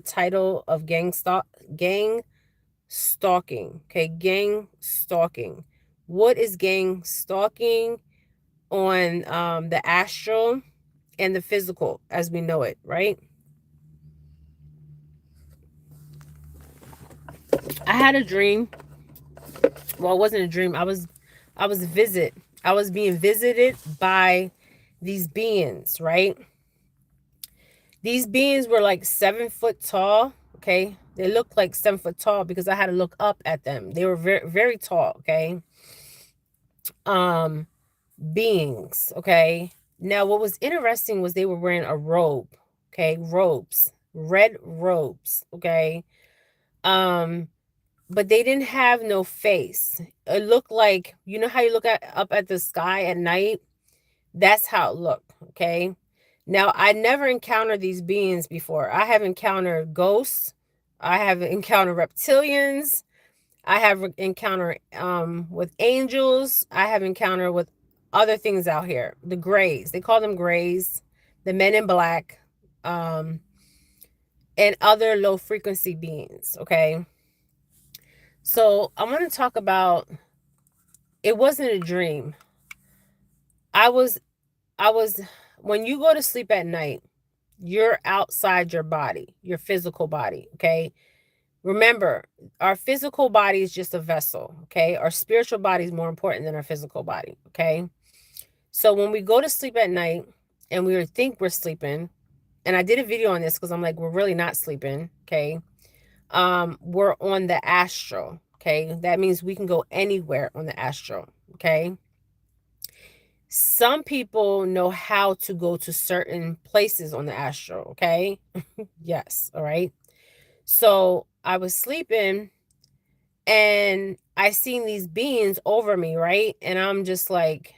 title of gang stalking. Okay, gang stalking. What is gang stalking on the astral and the physical as we know it, right? I had a dream. Well, it wasn't a dream. I was being visited by these beings, right? These beings were like 7 foot tall. Okay. They looked like 7 foot tall because I had to look up at them. They were very, very tall. Okay. Um, beings. Okay. Now, what was interesting was they were wearing a robe. Okay. Robes, red robes. Okay. Um, but they didn't have no face. It looked like, you know how you look at up at the sky at night? That's how it looked. Okay. Now, I never encountered these beings before. I have encountered ghosts. I have encountered reptilians. I have encountered with angels. I have encountered with other things out here. The grays. They call them grays. The men in black. Um, and other low frequency beings. Okay. So I want to talk about it wasn't a dream. I was I was when you go to sleep at night, you're outside your body, your physical body, okay? Remember, our physical body is just a vessel, okay? Our spiritual body is more important than our physical body, okay? So when we go to sleep at night and we think we're sleeping, and I did a video on this because I'm like, we're really not sleeping, okay? We're on the astral, okay? That means we can go anywhere on the astral, okay? Some people know how to go to certain places on the astral, okay? Yes, all right. So I was sleeping and I seen these beings over me, right? And I'm just like,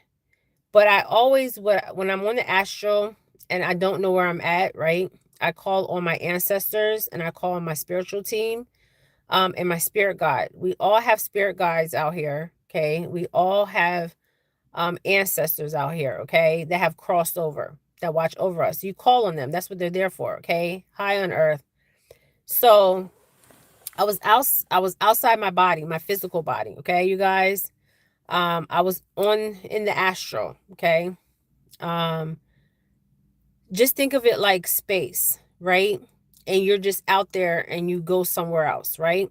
but I always, when I'm on the astral and I don't know where I'm at, right? I call on my ancestors and I call on my spiritual team, and my spirit guide. We all have spirit guides out here, okay? We all have ancestors out here, okay, that have crossed over, that watch over us. You call on them. That's what they're there for, okay? High on earth. So I was outside my body, my physical body, okay, you guys. I was on in the astral, okay? Um, just think of it like space, right? And you're just out there and you go somewhere else, right?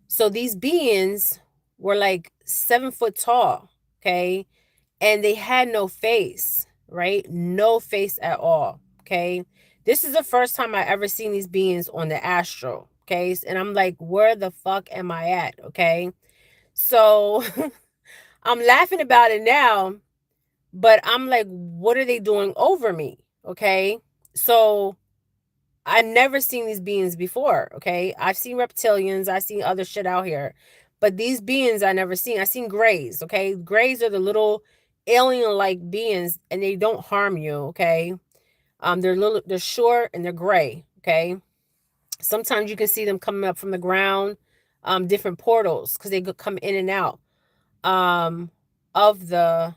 So these beings were like 7 foot tall, okay? And they had no face, right? No face at all, okay? This is the first time I ever seen these beings on the astral, okay? And I'm like, where the fuck am I at, okay? So I'm laughing about it now, but I'm like, what are they doing over me, okay? So I never seen these beings before, okay? I've seen reptilians, I've seen other shit out here. But these beings I never seen. I seen grays, okay? Grays are the little alien-like beings and they don't harm you, okay? They're short and they're gray, okay? Sometimes you can see them coming up from the ground, different portals because they could come in and out um of the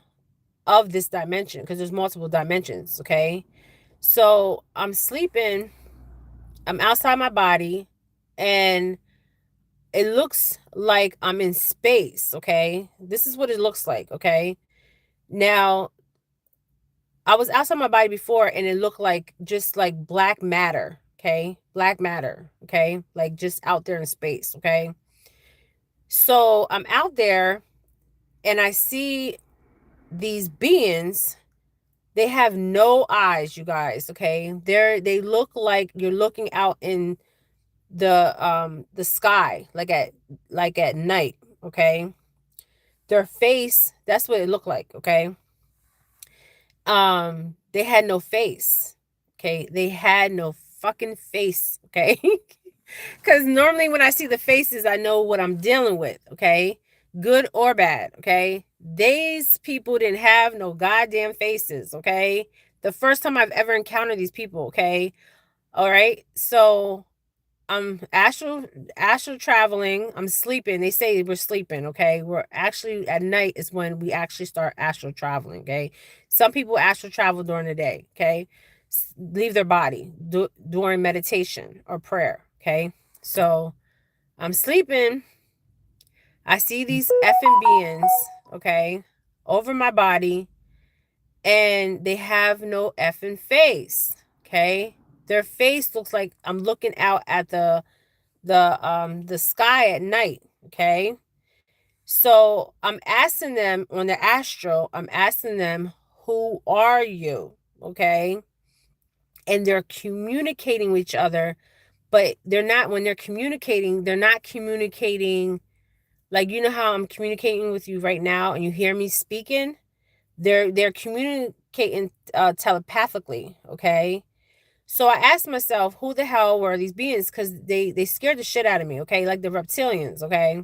of this dimension because there's multiple dimensions, okay? So I'm sleeping, I'm outside my body, and it looks like I'm in space, okay? This is what it looks like, okay? Now, I was outside my body before and it looked like just like black matter, okay? Black matter, okay? Like just out there in space, okay? So I'm out there and I see these beings. They have no eyes, you guys, okay? They look like you're looking out in the sky like at night, okay? Their face, that's what it looked like, okay? They had no face, okay? They had no fucking face, okay? Because normally when I see the faces, I know what I'm dealing with, okay? Good or bad, okay? These people didn't have no goddamn faces, okay? The first time I've ever encountered these people, okay? All right. So I'm astral traveling. I'm sleeping. They say we're sleeping, okay? We're actually at night is when we actually start astral traveling, okay? Some people astral travel during the day, okay? leave their body during meditation or prayer. Okay. So I'm sleeping. I see these effing beings, okay, over my body, and they have no effing face. Okay. Their face looks like I'm looking out at the sky at night. Okay. So I'm asking them on the astral, I'm asking them, who are you? Okay. And they're communicating with each other, but they're not, when they're not communicating like, you know how I'm communicating with you right now and you hear me speaking? They're communicating telepathically, okay? So I asked myself, who the hell were these beings? Because they scared the shit out of me, okay? Like the reptilians, okay?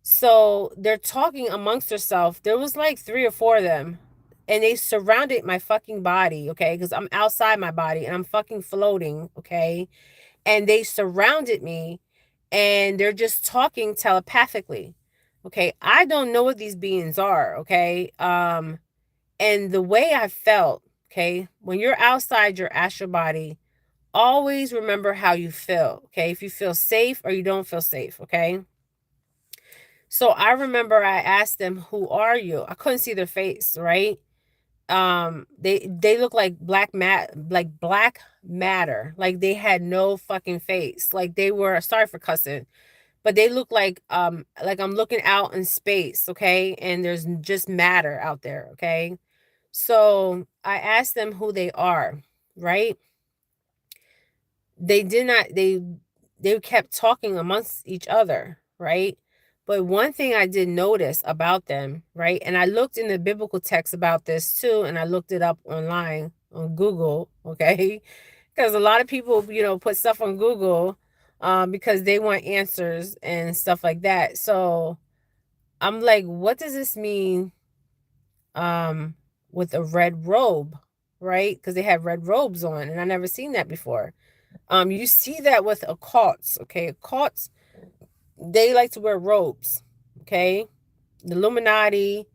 So they're talking amongst themselves. There was like 3 or 4 of them, and they surrounded my fucking body, okay? Because I'm outside my body and I'm fucking floating, okay? And they surrounded me, and they're just talking telepathically. Okay, I don't know what these beings are, okay? And the way I felt, okay, when you're outside your astral body, always remember how you feel, okay? If you feel safe or you don't feel safe, okay? So I remember I asked them, "Who are you?" I couldn't see their face, right? They look like black matter. Like they had no fucking face. Like they were, sorry for cussing, but they look like I'm looking out in space, okay? And there's just matter out there, okay? So I asked them who they are, right? They did not they kept talking amongst each other, right? But one thing I did notice about them, right? And I looked in the biblical text about this too, and I looked it up online on Google, okay? Because a lot of people, put stuff on Google because they want answers and stuff like that. So I'm like, what does this mean um with a red robe, right? Because they have red robes on, and I never seen that before. You see that with occults, okay? Occults, they like to wear robes, okay? The Illuminati,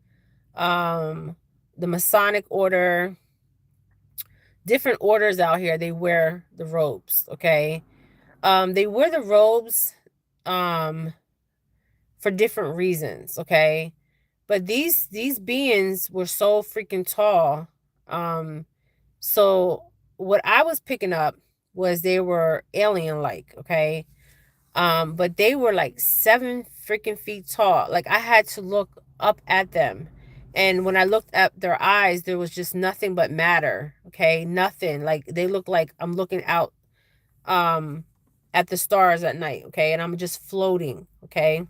um, the Masonic order, different orders out here, they wear the robes, okay? They wear the robes um for different reasons, okay? But these beings were so freaking tall. So what I was picking up was they were alien like, okay? But they were like 7 freaking feet tall. Like I had to look up at them. And when I looked at their eyes, there was just nothing but matter. Okay. Nothing. Like they look like I'm looking out um at the stars at night. Okay. And I'm just floating. Okay.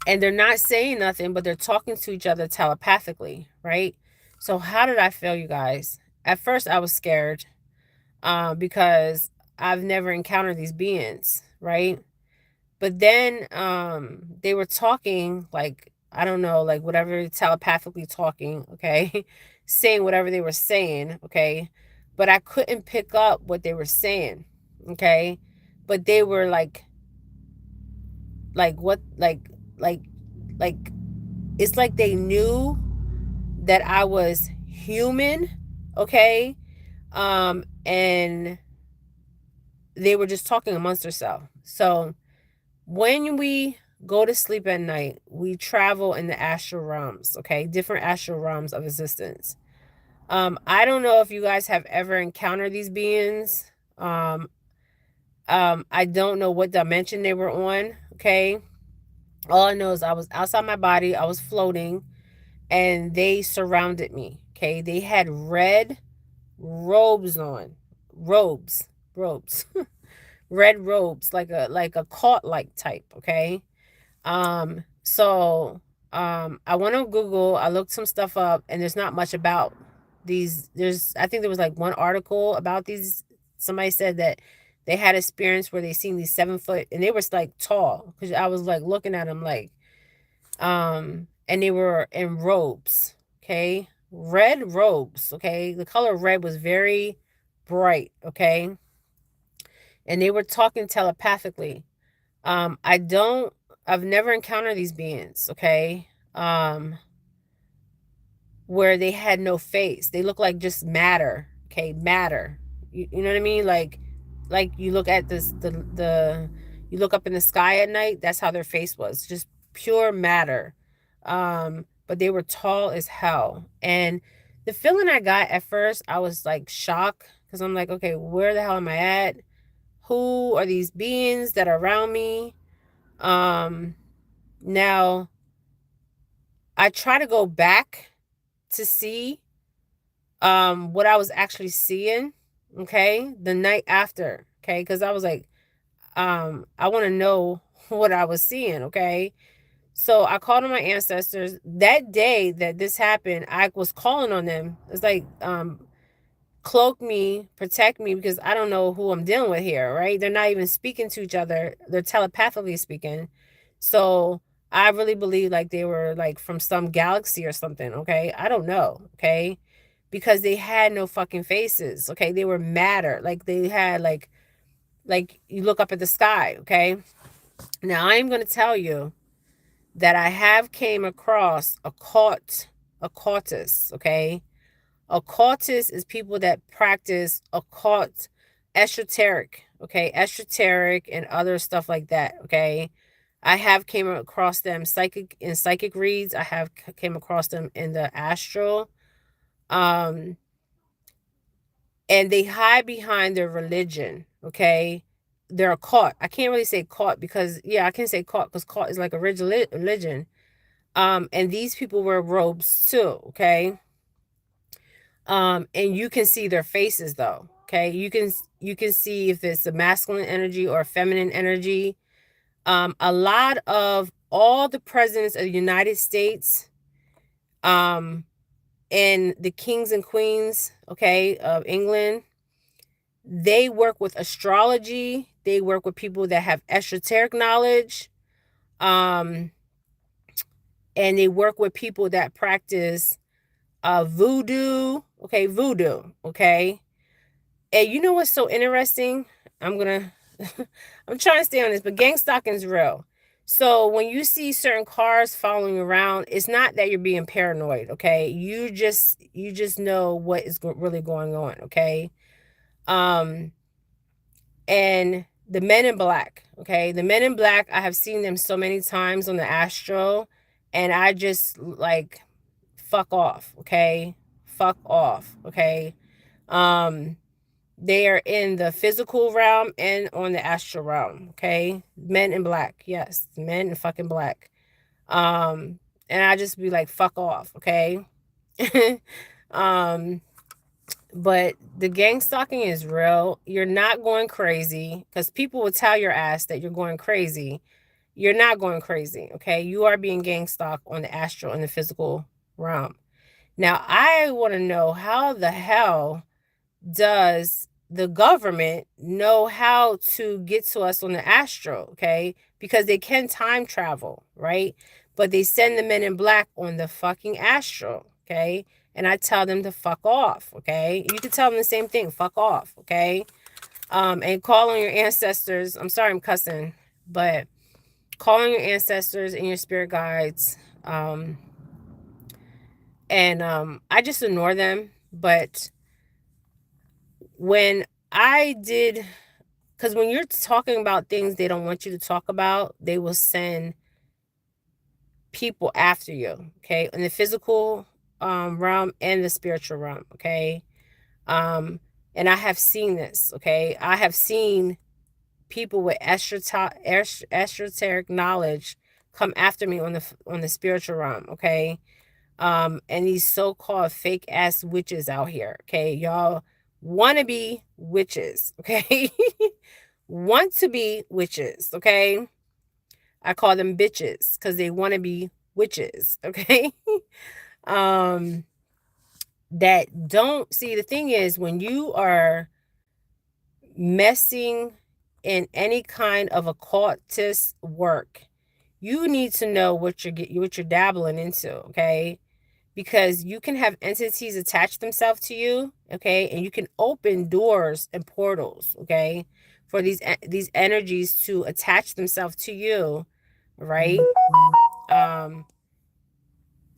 And they're not saying nothing, but they're talking to each other telepathically, right? So how did I feel, you guys? At first I was scared, because I've never encountered these beings, right? But then they were talking like, I don't know, like whatever, telepathically talking, okay? Saying whatever they were saying, okay? But I couldn't pick up what they were saying, okay? But they were what like it's like they knew that I was human, okay? And they were just talking amongst themselves. So when we go to sleep at night, we travel in the astral realms, okay? Different astral realms of existence. I don't know if you guys have ever encountered these beings. Um, I don't know what dimension they were on, okay? All I know is I was outside my body, I was floating, and they surrounded me, okay? They had red robes on. Robes. Red robes, like a cult like type, okay? So I went on Google, I looked some stuff up, and there's not much about these. I think there was like one article about these. Somebody said that they had experience where they seen these 7 foot, and they were like tall, because I was like looking at them like, and they were in robes, okay? Red robes, okay? The color red was very bright, okay? And they were talking telepathically. I don't I've never encountered these beings, okay? Where they had no face. They look like just matter, okay? Matter. You know what I mean? Like you look at this the you look up in the sky at night, that's how their face was. Just pure matter. But they were tall as hell. And the feeling I got at first, I was like shocked because I'm like, okay, where the hell am I at? Who are these beings that are around me? Now I try to go back to see what I was actually seeing, okay, the night after, okay, because I was like, I want to know what I was seeing, okay. So I called on my ancestors that day that this happened. I was calling on them. It's like, cloak me, protect me, because I don't know who I'm dealing with here, right? They're not even speaking to each other. They're telepathically speaking. So I really believe like they were like from some galaxy or something, okay? I don't know, okay? Because they had no fucking faces, okay? They were matter. Like they had like you look up at the sky, okay? Now I'm going to tell you that I have came across a cultist, okay? Occultists is people that practice occult, esoteric, okay, esoteric and other stuff like that, okay. I have came across them psychic reads. I have came across them in the astral, um, and they hide behind their religion, okay. They're caught. I can't really say caught because yeah, I can say caught because caught is like a religion. And these people wear robes too, okay. And you can see their faces though, okay. You can see if it's a masculine energy or a feminine energy. A lot of all the presidents of the United States, um and the kings and queens, okay, of England, they work with astrology. They work with people that have esoteric knowledge, um and they work with people that practice voodoo, okay, voodoo, okay. And you know what's so interesting? I'm gonna I'm trying to stay on this, but gang stalking is real. So when you see certain cars following you around, it's not that you're being paranoid, okay? You just know what is really going on, okay? Um and the men in black, okay? The men in black, I have seen them so many times on the astro, and I just like fuck off, okay? Fuck off, okay? Um they are in the physical realm and on the astral realm, okay? Men in black, yes, men in fucking black. Um, and I just be like, fuck off, okay? um, but the gang stalking is real. You're not going crazy because people will tell your ass that you're going crazy. You're not going crazy, okay? You are being gang stalked on the astral and the physical realm. Now, I want to know how the hell does the government know how to get to us on the astral, okay? Because they can time travel, right? But they send the men in black on the fucking astral, okay? And I tell them to fuck off, okay? You can tell them the same thing, fuck off, okay? And call on your ancestors. I'm sorry I'm cussing, but call on your ancestors and your spirit guides. And I just ignore them. But when I did, because when you're talking about things they don't want you to talk about, they will send people after you, okay, in the physical realm and the spiritual realm, okay. um and I have seen this, okay. I have seen people with esoteric knowledge come after me on the spiritual realm, okay. And these so-called fake ass witches out here, okay, y'all want to be witches, okay. Want to be witches, okay. I call them bitches because they want to be witches, okay. um that don't see, the thing is, when you are messing in any kind of occultist work, you need to know what you're dabbling into, okay. Because you can have entities attach themselves to you, okay, and you can open doors and portals, okay, for these energies to attach themselves to you, right? Um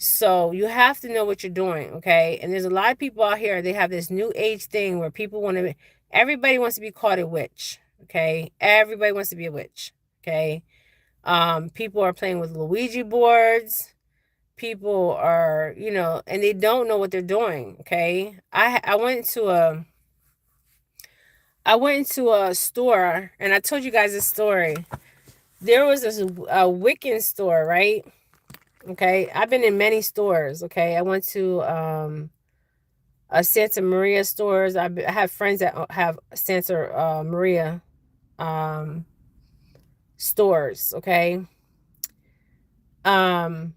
So you have to know what you're doing, okay? And there's a lot of people out here, they have this new age thing where people want to, everybody wants to be called a witch, okay? Everybody wants to be a witch, okay? People are playing with Luigi boards. People are, and they don't know what they're doing, okay? I went into a store, and I told you guys this story. There was this a Wiccan store, right? Okay, I've been in many stores. Okay, I went to a Santa Maria stores. I have friends that have Santa Maria um, stores. Okay, um,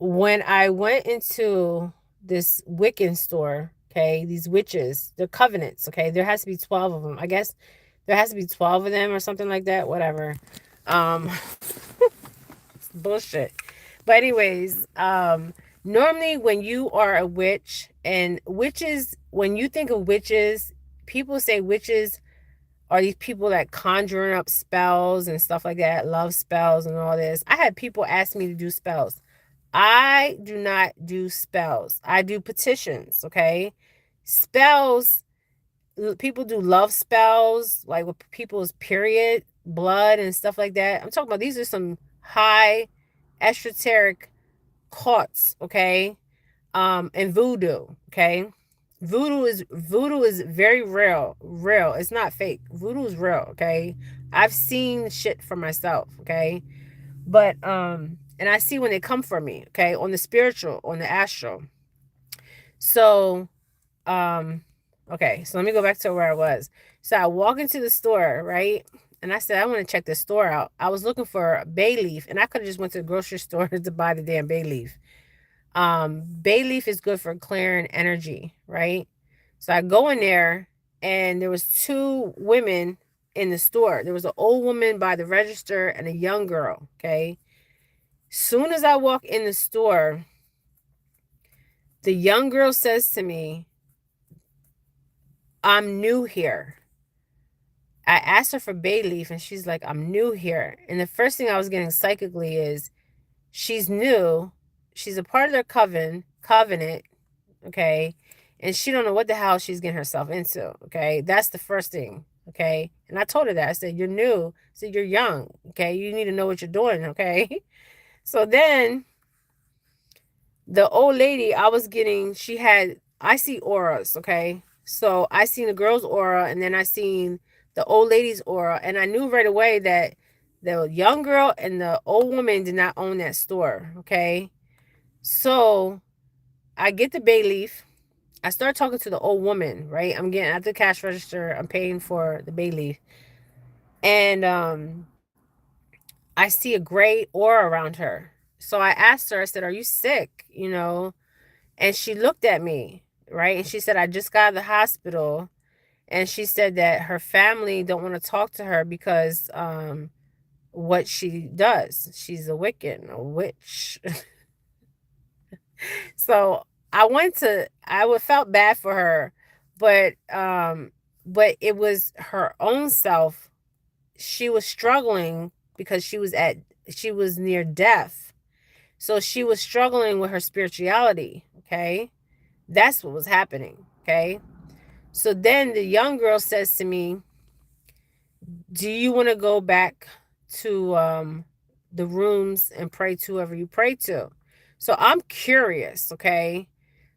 when I went into this Wiccan store, okay, these witches, they're covenants. Okay, there has to be 12 of them. I guess there has to be 12 of them or something like that. Whatever. Um, bullshit. But anyways, normally when you are a witch, and witches, when you think of witches, people say witches are these people that conjuring up spells and stuff like that, love spells and all this. I had people ask me to do spells. I do not do spells. I do petitions, okay? Spells, people do love spells, like with people's period, blood and stuff like that. I'm talking about these are some high esoteric cults, okay? And voodoo, okay? Voodoo is very real. It's not fake. Voodoo is real, okay? I've seen shit for myself, okay? But and I see when they come for me, okay? On the spiritual, on the astral. So, um okay, so let me go back to where I was. So I walk into the store, right? And I said, I want to check the store out. I was looking for bay leaf, and I could have just went to the grocery store to buy the damn bay leaf. Bay leaf is good for clearing energy, right? So I go in there, and there was two women in the store. There was an old woman by the register and a young girl, okay? Soon as I walk in the store, the young girl says to me, I'm new here. I asked her for bay leaf, and she's like, I'm new here. And the first thing I was getting psychically is she's new. She's a part of their covenant, okay? And she don't know what the hell she's getting herself into, okay? That's the first thing, okay? And I told her that. I said, you're new. I said, you're young, okay? You need to know what you're doing, okay? So then the old lady, I see auras, okay? So I seen the girl's aura, and then I seen the old lady's aura, and I knew right away that the young girl and the old woman did not own that store, okay? So I get the bay leaf. I start talking to the old woman, right? I'm getting at the cash register, I'm paying for the bay leaf. And I see a gray aura around her. So I asked her, I said, are you sick? And she looked at me, right? And she said, I just got out of the hospital. And she said that her family don't want to talk to her because what she does. She's a Wiccan, a witch. So I would felt bad for her, but it was her own self. She was struggling because she was near death. So she was struggling with her spirituality, okay? That's what was happening, okay? So then the young girl says to me, do you want to go back to the rooms and pray to whoever you pray to? So I'm curious, okay?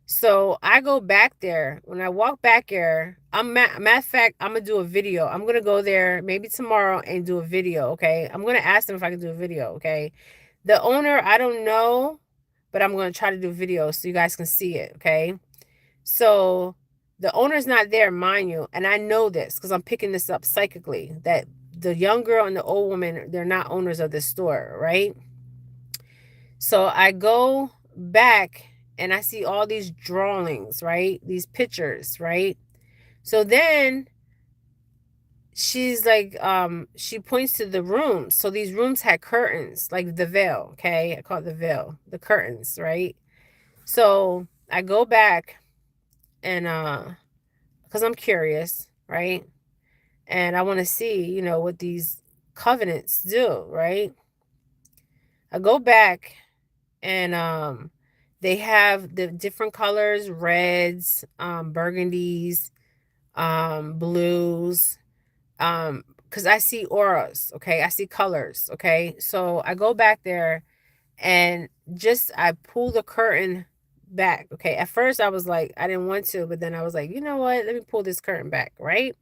So I go back there. When I walk back there, matter of fact, I'm gonna do a video. I'm gonna go there maybe tomorrow and do a video, okay? I'm gonna ask them if I can do a video, okay? The owner, I don't know, but I'm gonna try to do a video so you guys can see it, okay? So the owner's not there, mind you, and I know this because I'm picking this up psychically, that the young girl and the old woman, they're not owners of this store, right? So I go back and I see all these drawings, right? These pictures, right? So then she's like, she points to the rooms. So these rooms had curtains, like the veil, okay? I call it the veil, the curtains, right? So I go back and because I'm curious, right? And I want to see, what these covenants do, right? I go back and They have the different colors, reds, burgundies, blues, because I see auras, okay? I see colors, okay? So I go back there and just I pull the curtain back, okay? At first I was like, I didn't want to, but then I was like, you know what? Let me pull this curtain back, right?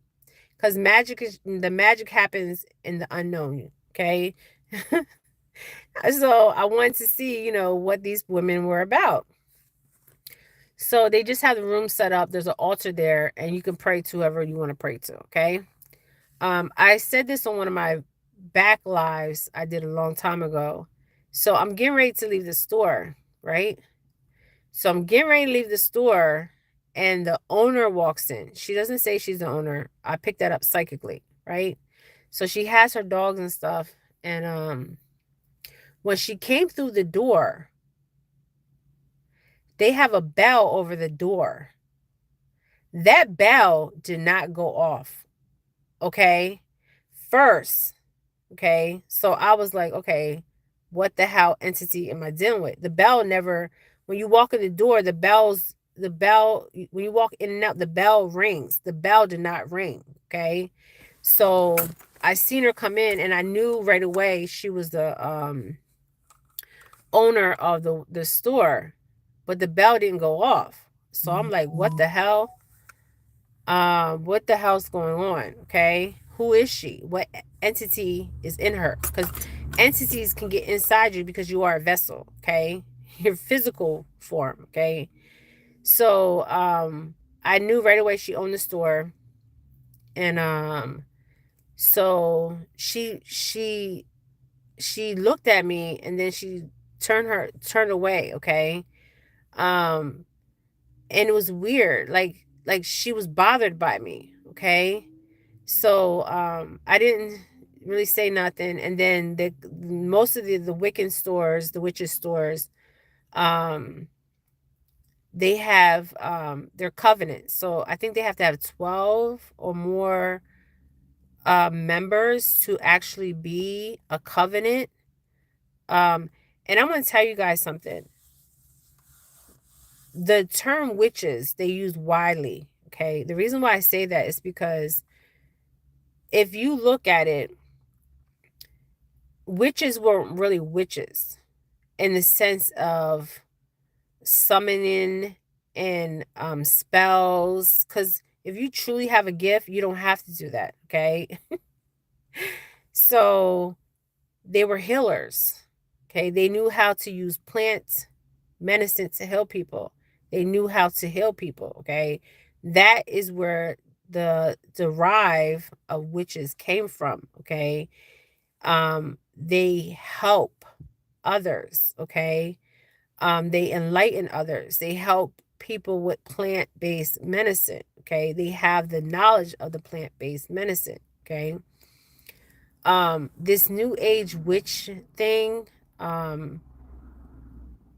Because the magic happens in the unknown, okay? So I wanted to see, what these women were about. So they just have the room set up. There's an altar there, and you can pray to whoever you want to pray to, okay? I said this on one of my back lives I did a long time ago. So I'm getting ready to leave the store, right? So I'm getting ready to leave the store, and the owner walks in. She doesn't say she's the owner. I picked that up psychically, right? So she has her dogs and stuff. And when she came through the door, they have a bell over the door. That bell did not go off. Okay. First, okay. So I was like, okay, what the hell entity am I dealing with? The bell never, when you walk in the door, when you walk in and out, the bell rings. The bell did not ring. Okay. So I seen her come in and I knew right away she was the owner of the store, but the bell didn't go off. So I'm like, what the hell's going on? Okay. Who is she? What entity is in her? Because entities can get inside you because you are a vessel. Okay. Your physical form. Okay. So I knew right away she owned the store. And so she looked at me and then she turned away. Okay. Um and it was weird. Like she was bothered by me. Okay. So I didn't really say nothing. And then most of the Wiccan stores, the witches stores, um, they have their covenants. So I think they have to have 12 or more members to actually be a covenant. Um, and I'm going to tell you guys something. The term witches they use widely. Okay, the reason why I say that is because if you look at it, witches weren't really witches in the sense of summoning and spells, because if you truly have a gift you don't have to do that, okay? So they were healers, okay? They knew how to use plant medicine to heal people. They knew how to heal people, okay? That is where the derive of witches came from, okay? They help others, okay? They enlighten others. They help people with plant-based medicine, okay? They have the knowledge of the plant-based medicine, okay? This new age witch thing, um,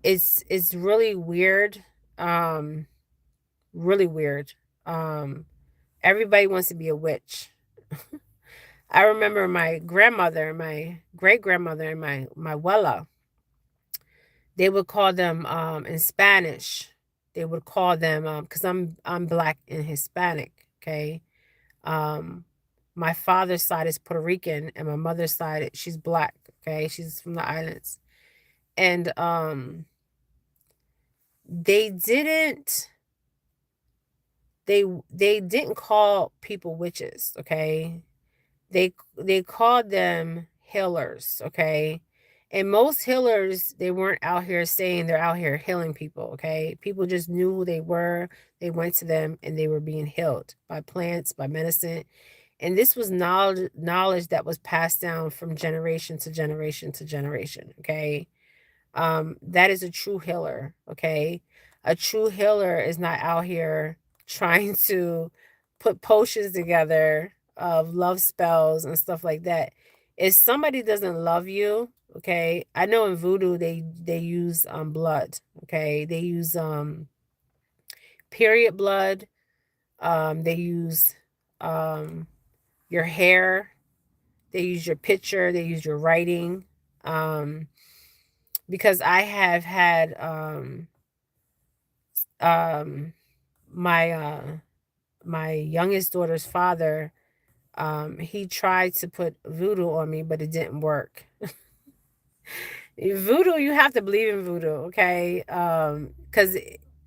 it's really weird. Um, really weird. Um, Everybody wants to be a witch. I remember my grandmother, my great grandmother, and my abuela. They would call them in Spanish. They would call them because I'm black and Hispanic. Okay, um, my father's side is Puerto Rican, and my mother's side she's black. Okay, she's from the islands, and they didn't they didn't call people witches. Okay, they called them healers, okay? And most healers, they weren't out here saying they're out here healing people, okay? People just knew who they were. They went to them and they were being healed by plants, by medicine. And this was knowledge that was passed down from generation to generation to generation, okay? That is a true healer, okay? A true healer is not out here trying to put potions together of love spells and stuff like that. If somebody doesn't love you, okay, I know in voodoo they use blood, okay? They use period blood, they use um your hair, they use your picture, they use your writing. Because I have had um my my youngest daughter's father, he tried to put voodoo on me, but it didn't work. Voodoo, you have to believe in voodoo, okay? Because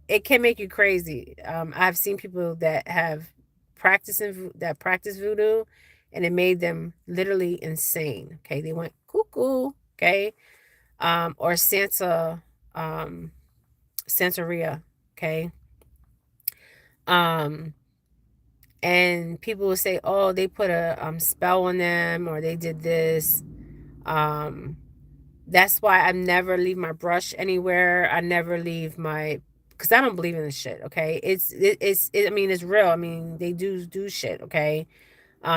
it can make you crazy. I've seen people that have that practice voodoo, and it made them literally insane. Okay, they went cuckoo. Okay, or um, Santeria. Okay, um, and people will say, "Oh, they put a spell on them, or they did this." Um, That's why I never leave my brush anywhere. I never leave my, because I don't believe in this shit. Okay, I mean, it's real. I mean, they do shit. Okay,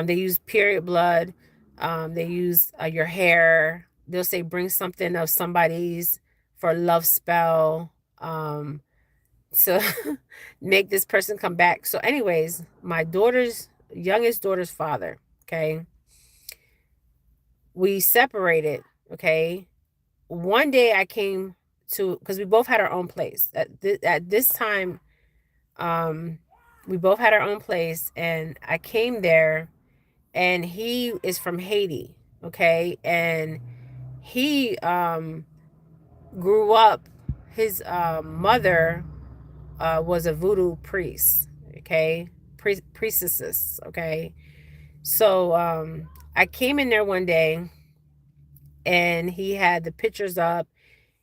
they use period blood. They use your hair. They'll say bring something of somebody's for a love spell. To make this person come back. So, anyways, my youngest daughter's father. Okay, we separated. Okay, one day I came to, because we both had our own place at this time. um we both had our own place, and I came there, and he is from Haiti. Okay, and he grew up, his mother was a voodoo priest. Okay, priestesses. Okay, so I came in there one day, and he had the pictures up.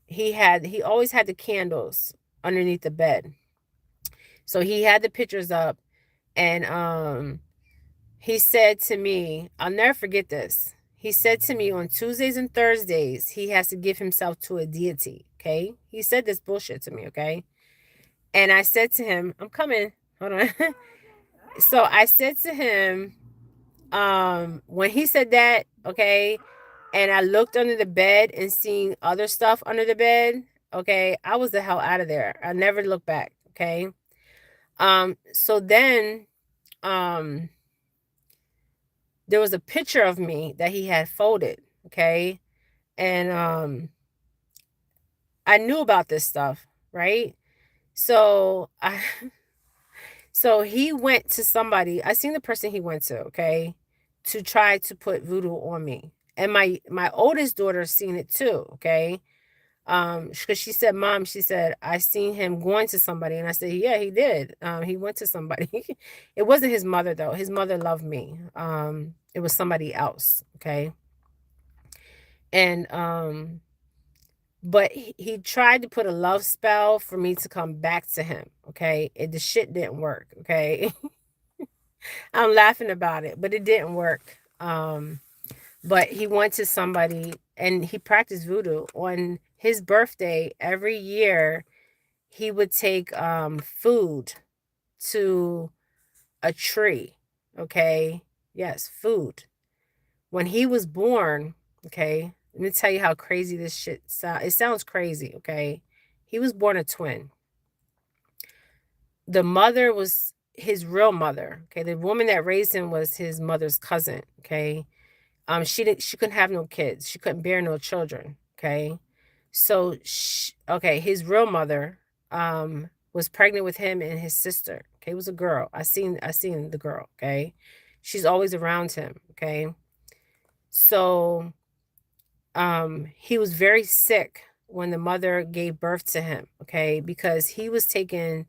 He always had the candles underneath the bed. So he had the pictures up, and he said to me, I'll never forget this. He said to me, on Tuesdays and Thursdays, he has to give himself to a deity. Okay? He said this bullshit to me, okay? And I said to him, I'm coming. Hold on. So I said to him, when he said that, okay, and I looked under the bed and seen other stuff under the bed, okay, I was the hell out of there. I never looked back, okay? So then um there was a picture of me that he had folded, okay? And I knew about this stuff, right? So I so he went to somebody. I seen the person he went to, okay, to try to put voodoo on me. And my oldest daughter seen it too, okay? Because she said, Mom, she said, I seen him going to somebody. And I said, yeah, he did. He went to somebody. It wasn't his mother, though. His mother loved me. It was somebody else, okay? And but he tried to put a love spell for me to come back to him, okay? The shit didn't work, okay? I'm laughing about it, but it didn't work. But he went to somebody, and he practiced voodoo on his birthday every year. He would take food to a tree. Okay, yes, food. When he was born, okay, let me tell you how crazy this shit sounds. It sounds crazy. Okay, he was born a twin. The mother was his real mother. Okay, the woman that raised him was his mother's cousin. Okay, she couldn't have no kids. She couldn't bear no children. Okay, so okay, his real mother was pregnant with him and his sister. Okay, it was a girl. I seen the girl. Okay, she's always around him. Okay, so he was very sick when the mother gave birth to him. Okay, because he was taking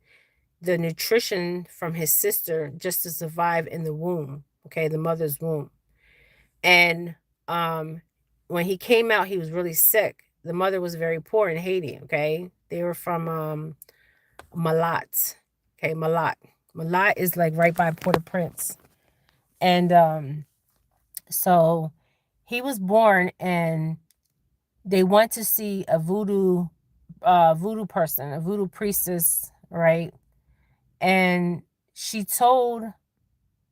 the nutrition from his sister just to survive in the womb. Okay, the mother's womb. And when he came out, he was really sick. The mother was very poor in Haiti. Okay, they were from Malat. Okay, Malat. Malat is like right by Port-au-Prince. And so he was born, and they went to see a voodoo person, a voodoo priestess, right? And she told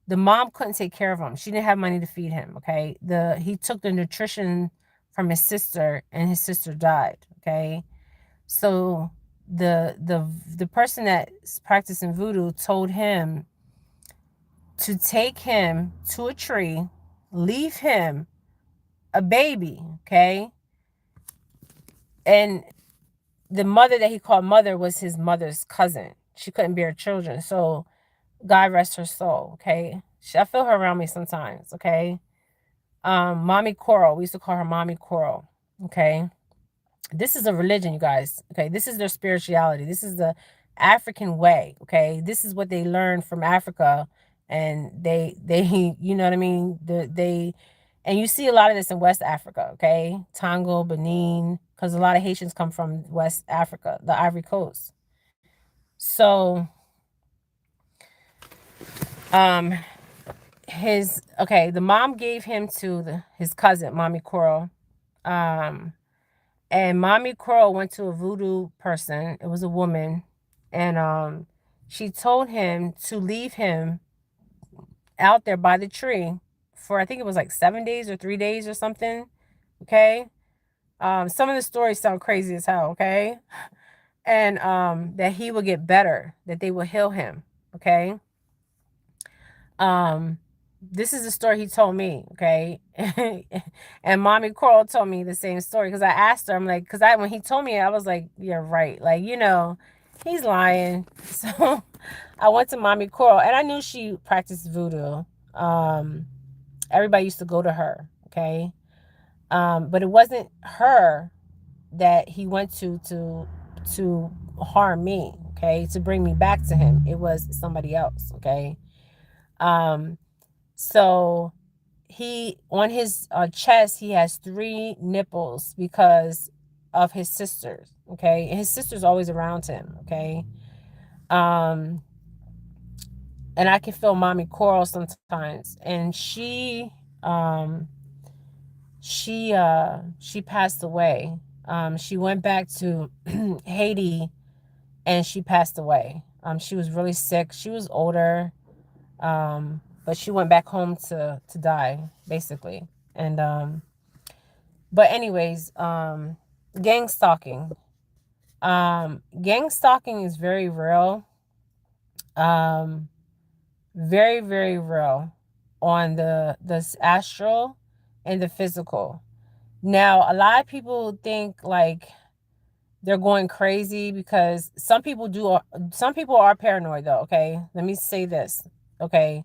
the mom couldn't take care of him. She didn't have money to feed him. Okay, he took the nutrition from his sister, and his sister died. Okay, so the person that's practicing voodoo told him to take him to a tree, leave him a baby. Okay, and the mother that he called mother was his mother's cousin. She couldn't bear children. So God rest her soul. Okay. I feel her around me sometimes. Okay. Mommy Coral. We used to call her Mommy Coral. Okay. This is a religion, you guys. Okay. This is their spirituality. This is the African way. Okay. This is what they learned from Africa. And they, you know what I mean? And you see a lot of this in West Africa. Okay. Congo, Benin, because a lot of Haitians come from West Africa, the Ivory Coast. So, um, the mom gave him to his cousin, Mommy Coral. Um, and Mommy Coral went to a voodoo person. It was a woman, and she told him to leave him out there by the tree for, I think it was like 7 days or 3 days or something. Okay. Some of the stories sound crazy as hell. Okay. And that he would get better, that they will heal him. Okay. Um, this is the story he told me, okay? And Mommy Coral told me the same story because I asked her, I'm like, because when he told me, I was like, you're right. Like, he's lying. So I went to Mommy Coral and I knew she practiced voodoo. Um, Everybody used to go to her, okay? But it wasn't her that he went to harm me, okay? To bring me back to him. It was somebody else, okay? Um, So he on his chest he has 3 nipples because of his sisters. Okay, and his sisters always around him. Okay, um, and I can feel Mommy Coral sometimes, and um she passed away. She went back to Haiti and she passed away. She was really sick. She was older. But she went back home to die, basically. And but anyways, gang stalking. Gang stalking is very real. Um, very, very real on the astral and the physical. Now, a lot of people think like they're going crazy because some people are paranoid though, okay? Let me say this. Okay,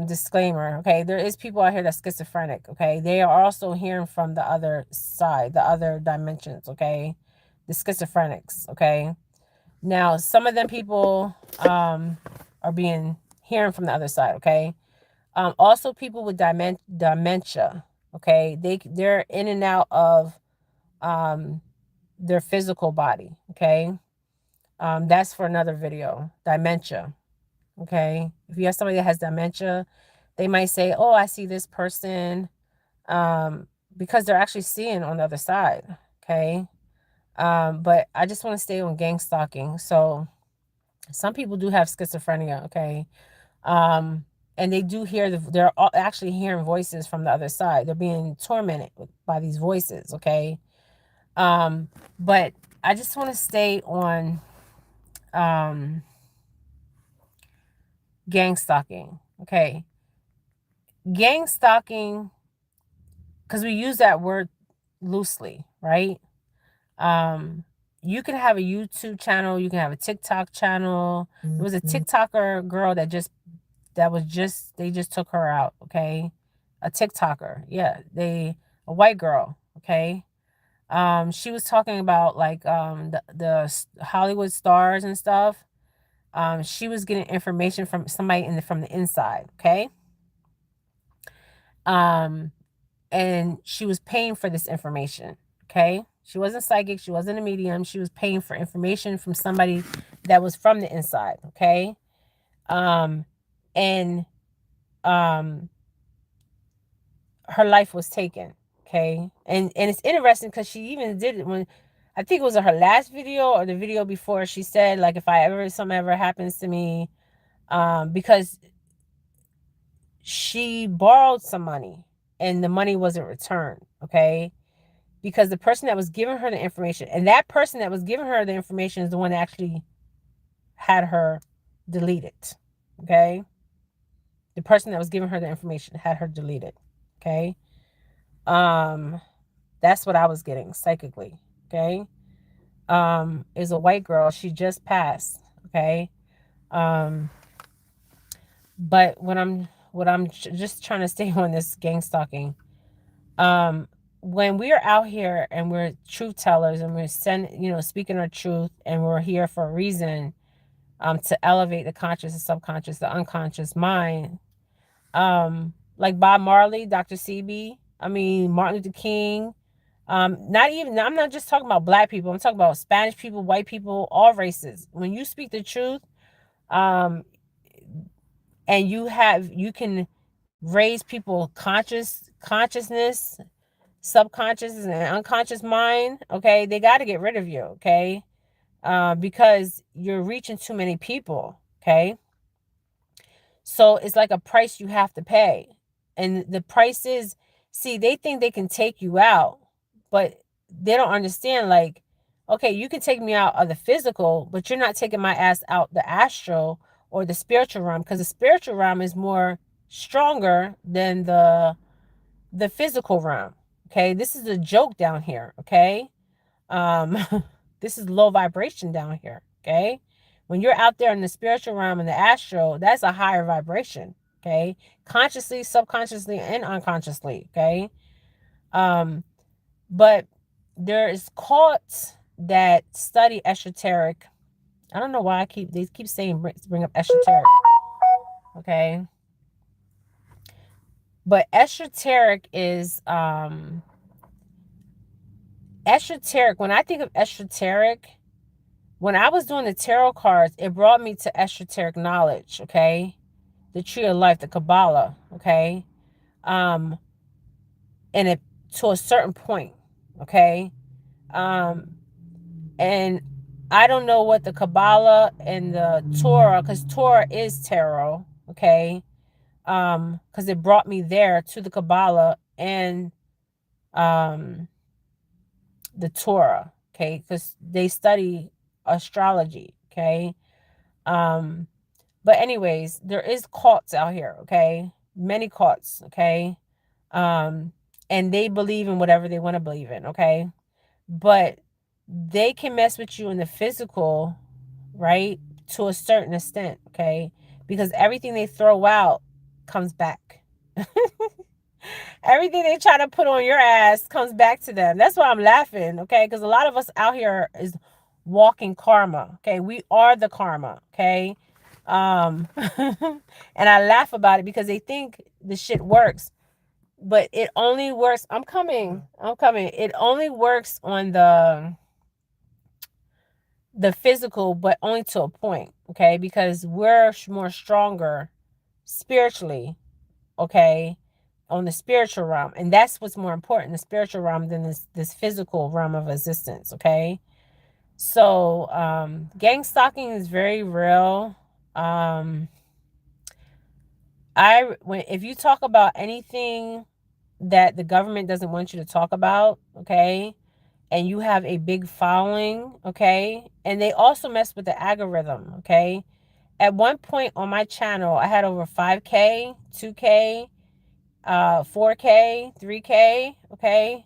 disclaimer, okay, there is people out here that's schizophrenic, okay, they are also hearing from the other side, the other dimensions, okay, the schizophrenics, okay. Now some of them people are being hearing from the other side, okay. Also people with dementia, okay, they're in and out of um their physical body, okay. That's for another video. Dementia. Okay. If you have somebody that has dementia, they might say, oh, I see this person, because they're actually seeing on the other side. Okay. But I just want to stay on gang stalking. So some people do have schizophrenia. Okay. And they do hear they're actually hearing voices from the other side. They're being tormented by these voices. Okay. But I just want to stay on um, gang stalking. Okay. Gang stalking, because we use that word loosely, right? Um, you can have a YouTube channel, you can have a TikTok channel. There was a TikToker girl they just took her out, okay? A TikToker, yeah, a white girl, okay? She was talking about like the Hollywood stars and stuff. She was getting information from somebody from the inside, okay? Um, and she was paying for this information, okay. She wasn't psychic, she wasn't a medium, she was paying for information from somebody that was from the inside, okay. um and um her life was taken, okay. And it's interesting because she even did it when, I think it was her last video or the video before, she said like, if something ever happens to me, because she borrowed some money and the money wasn't returned, okay, because the person that was giving her the information, and that person that was giving her the information is the one that actually had her deleted. Okay. The person that was giving her the information had her deleted. Okay. Um, that's what I was getting psychically. Okay. Is a white girl. She just passed. Okay. Um, but what I'm just trying to stay on this gang stalking. Um, when we are out here and we're truth tellers and we're speaking our truth and we're here for a reason, to elevate the conscious, the subconscious, the unconscious mind. Like Bob Marley, Dr. CB, I mean Martin Luther King. Not even I'm not just talking about black people. I'm talking about Spanish people, white people, all races. When you speak the truth, um, and you can raise people consciousness, subconscious and unconscious mind. Okay, they got to get rid of you. Okay, because you're reaching too many people. Okay, so it's like a price you have to pay. And the price is, see, they think they can take you out, but they don't understand, like, okay, you can take me out of the physical, but you're not taking my ass out the astral or the spiritual realm, because the spiritual realm is more stronger than the physical realm. Okay, this is a joke down here. Okay, um, this is low vibration down here. Okay. When you're out there in the spiritual realm and the astral, that's a higher vibration. Okay. Consciously, subconsciously, and unconsciously. Okay. Um, but there is cults that study esoteric. I don't know why they keep saying bring up esoteric. Okay. But esoteric is esoteric. When I think of esoteric, when I was doing the tarot cards, it brought me to esoteric knowledge, okay? The tree of life, the Kabbalah, okay? Um, and it to a certain point, okay? Um, and I don't know what the Kabbalah and the Torah, because Torah is tarot, okay? Because it brought me there to the Kabbalah and um the Torah, okay? Because they study astrology, okay? Um, But anyways, there is cults out here, okay? Many cults, okay? Um, and they believe in whatever they want to believe in, okay? But they can mess with you in the physical, right? To a certain extent, okay? Because everything they throw out comes back. Everything they try to put on your ass comes back to them. That's why I'm laughing, okay? Because a lot of us out here is walking karma, okay? We are the karma, okay? And I laugh about it because they think the shit works, but it only works. I'm coming. It only works on the physical, but only to a point, okay? Because we're more stronger spiritually, okay, on the spiritual realm, and that's what's more important, the spiritual realm, than this physical realm of existence, okay? So gang stalking is very real. um if you talk about anything that the government doesn't want you to talk about, okay, and you have a big following, okay, and they also mess with the algorithm, okay. At one point on my channel, I had over 5K, 2K, 4K, 3K, okay?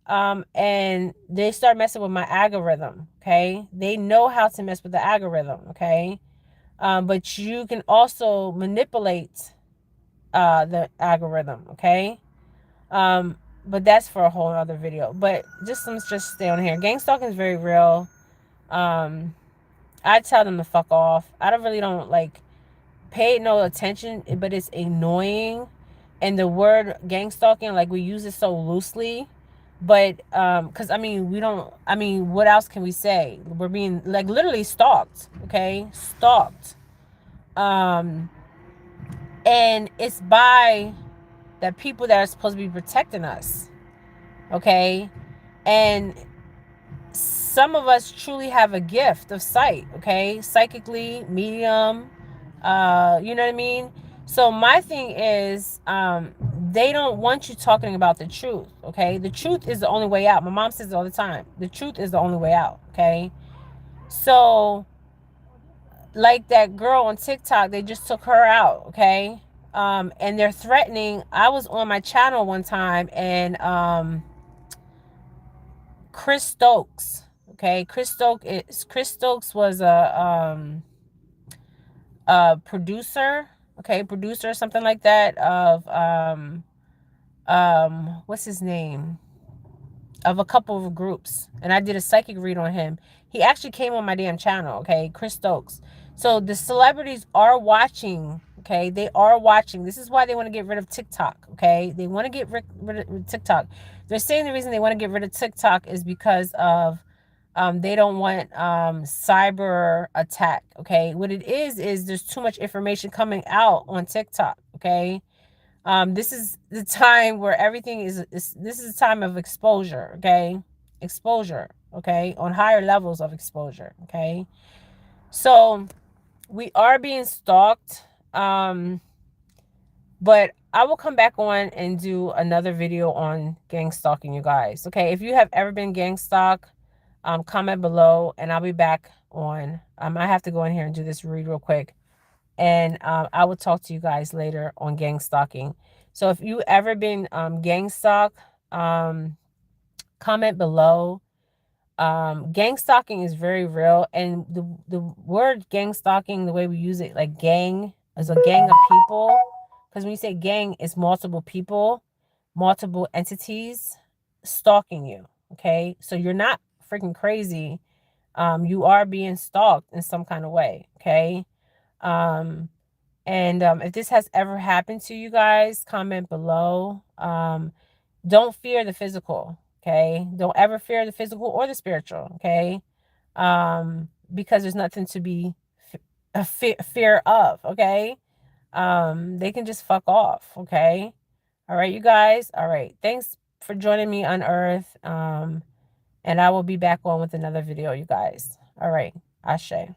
And they start messing with my algorithm, okay? They know how to mess with the algorithm, okay? But you can also manipulate the algorithm, okay? But that's for a whole other video. But let's just stay on here. Gang stalking is very real. Um, I tell them to fuck off. I don't like pay no attention, but it's annoying. And the word gang stalking, like, we use it so loosely, but because I mean, we don't, I mean, what else can we say? We're being, like, literally stalked, okay, stalked. um and it's by the people that are supposed to be protecting us, okay. And some of us truly have a gift of sight, okay, psychically, medium, you know what I mean. So my thing is, they don't want you talking about the truth, okay. The truth is the only way out. My mom says it all the time, the truth is the only way out, okay. So like that girl on TikTok, they just took her out, okay. And they're threatening. I was on my channel one time, and Chris Stokes. Okay, Chris Stokes was a producer, okay, producer, something like that, of what's his name, of a couple of groups, and I did a psychic read on him. He actually came on my damn channel, okay, Chris Stokes. So the celebrities are watching, okay, they are watching. This is why they want to get rid of TikTok, okay, they want to get rid of TikTok. They're saying the reason they want to get rid of TikTok is because of they don't want cyber attack, okay. What it is there's too much information coming out on TikTok, okay. This is the time where everything is this is a time of exposure, okay? Exposure, okay? On higher levels of exposure, okay? So we are being stalked. But I will come back on and do another video on gang stalking, you guys. Okay, if you have ever been gang stalked, comment below and I'll be back on. I have to go in here and do this read real quick. And I will talk to you guys later on gang stalking. So if you ever been gang stalked, comment below. Gang stalking is very real, and the word gang stalking, the way we use it, like gang, is a gang of people. Because when you say gang, it's multiple people, multiple entities stalking you. Okay, so you're not freaking crazy. You are being stalked in some kind of way. Okay. Um, and if this has ever happened to you guys, comment below. Don't fear the physical, okay? Don't ever fear the physical or the spiritual, okay? Because there's nothing to be fear of, okay? They can just fuck off, okay? All right, you guys. All right. Thanks for joining me on Earth. And I will be back on with another video, you guys. All right. Ashe.